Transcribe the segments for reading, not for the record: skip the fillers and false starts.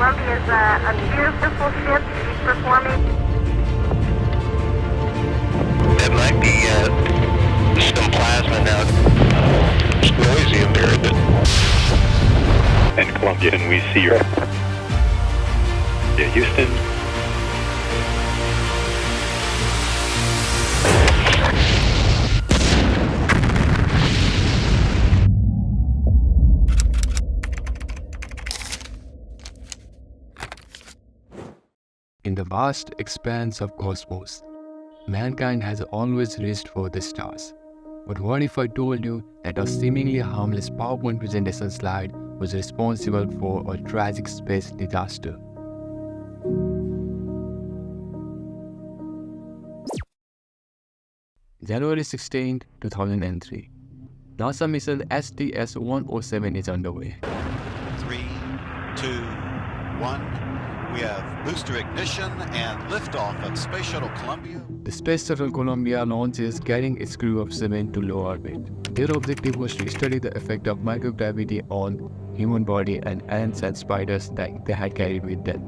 Columbia is a beautiful ship. She's performing. It might be some plasma now. It's noisy in there, but... And Columbia, and we see her. Yeah, Houston. In the vast expanse of cosmos, mankind has always reached for the stars. But what if I told you that a seemingly harmless PowerPoint presentation slide was responsible for a tragic space disaster? January 16, 2003. NASA mission STS-107 is underway. 3, 2, 1. We have booster ignition and liftoff of Space Shuttle Columbia. The Space Shuttle Columbia launches carrying its crew of 7 to low orbit. Their objective was to study the effect of microgravity on human body and ants and spiders that they had carried with them.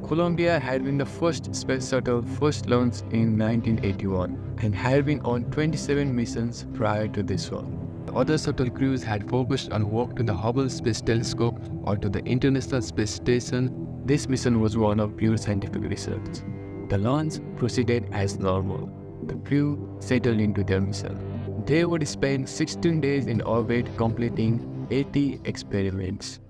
Columbia had been the first space shuttle first launched in 1981 and had been on 27 missions prior to this one. The other shuttle crews had focused on work to the Hubble Space Telescope or to the International Space Station. This mission was one of pure scientific research. The launch proceeded as normal. The crew settled into their mission. They would spend 16 days in orbit completing 80 experiments.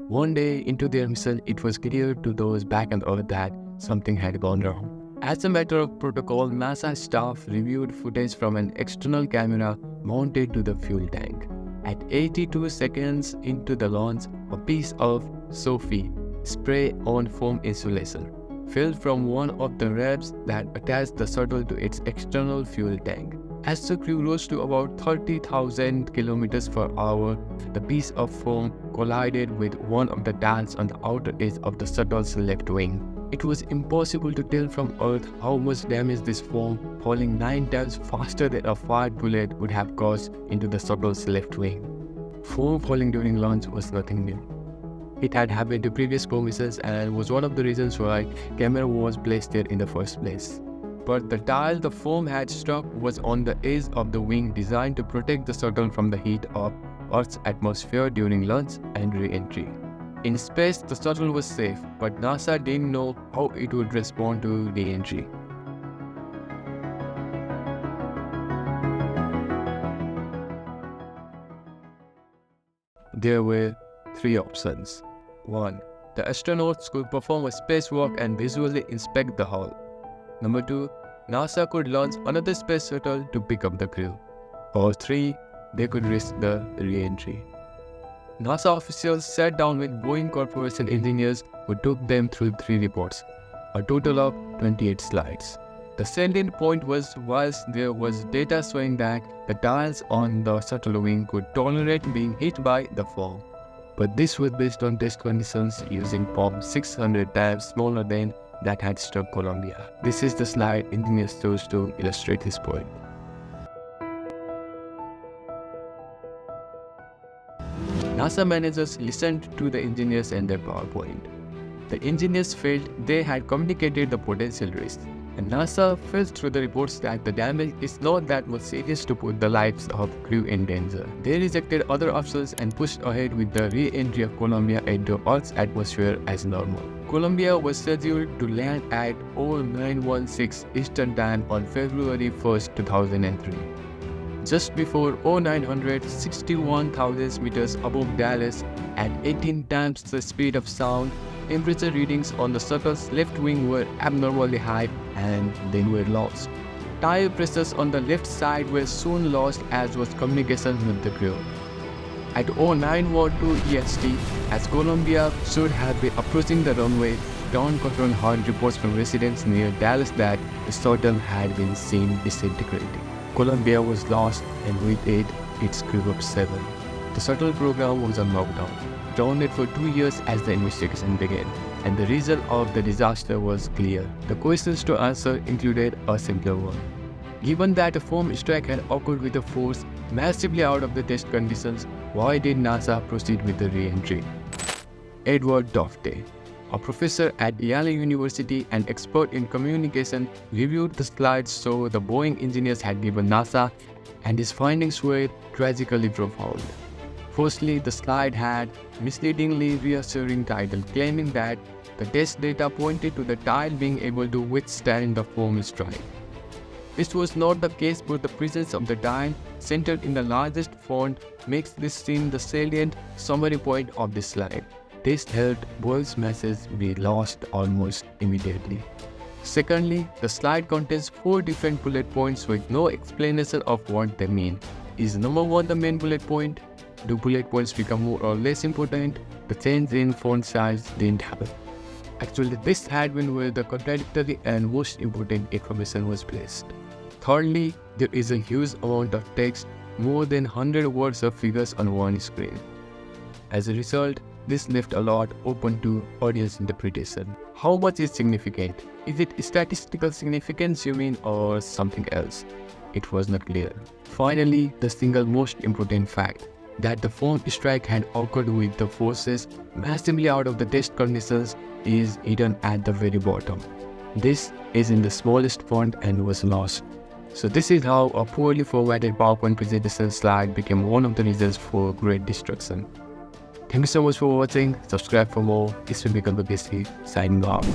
One day into their mission, it was clear to those back on Earth that something had gone wrong. As a matter of protocol, NASA staff reviewed footage from an external camera mounted to the fuel tank. At 82 seconds into the launch, a piece of SOFI spray-on foam insulation fell from one of the ribs that attached the shuttle to its external fuel tank. As the crew rose to about 30,000 kilometers per hour, the piece of foam collided with one of the dials on the outer edge of the shuttle's left wing. It was impossible to tell from Earth how much damage this foam, falling 9 times faster than a fired bullet, would have caused into the shuttle's left wing. Foam falling during launch was nothing new. It had happened to previous missions and was one of the reasons why camera was placed there in the first place. But the dial the foam had struck was on the edge of the wing, designed to protect the shuttle from the heat of Earth's atmosphere during launch and re-entry. In space, the shuttle was safe, but NASA didn't know how it would respond to re-entry. There were 3 options. 1. The astronauts could perform a spacewalk and visually inspect the hull. Number 2. NASA could launch another space shuttle to pick up the crew. Or 3. They could risk the re-entry. NASA officials sat down with Boeing Corporation engineers who took them through 3 reports, a total of 28 slides. The salient point was, whilst there was data showing that the dials on the shuttle wing could tolerate being hit by the foam, but this was based on test conditions using foam 600 times smaller than that had struck Columbia. This is the slide engineers chose to illustrate this point. NASA managers listened to the engineers and their PowerPoint. The engineers felt they had communicated the potential risk, and NASA felt through the reports that the damage is not that much serious to put the lives of crew in danger. They rejected other options and pushed ahead with the re-entry of Columbia into Earth's atmosphere as normal. Columbia was scheduled to land at 0916 Eastern Time on February 1, 2003. Just before 0900, 61,000 meters above Dallas, at 18 times the speed of sound, temperature readings on the shuttle's left wing were abnormally high and then were lost. Tire pressures on the left side were soon lost, as was communication with the crew. At 0912 EST, as Columbia should have been approaching the runway, ground control heard reports from residents near Dallas that the shuttle had been seen disintegrating. Columbia was lost, and with it, its crew of 7. The shuttle program was on lockdown, grounded for 2 years as the investigation began, and the result of the disaster was clear. The questions to answer included a simpler one. Given that a foam strike had occurred with a force massively out of the test conditions, why did NASA proceed with the re-entry? Edward Dofte, A professor at Yale University and expert in communication reviewed the slides so the Boeing engineers had given NASA, and his findings were tragically profound. Firstly, the slide had misleadingly reassuring title claiming that the test data pointed to the tile being able to withstand the foam strike. This was not the case, but the presence of the tile centered in the largest font makes this seem the salient summary point of this slide. This helped Boyle's message be lost almost immediately. Secondly, the slide contains 4 different bullet points with no explanation of what they mean. Is number 1 the main bullet point? Do bullet points become more or less important? The change in font size didn't happen. Actually, this had been where the contradictory and most important information was placed. Thirdly, there is a huge amount of text, more than 100 words of figures on one screen. As a result, this left a lot open to audience interpretation. How much is significant? Is it statistical significance you mean, or something else? It was not clear. Finally, the single most important fact, that the foam strike had occurred with the forces massively out of the test conditions, is hidden at the very bottom. This is in the smallest font and was lost. So this is how a poorly formatted PowerPoint presentation slide became one of the reasons for great destruction. Thank you so much for watching. Subscribe for more. This will Bikalpa signing off.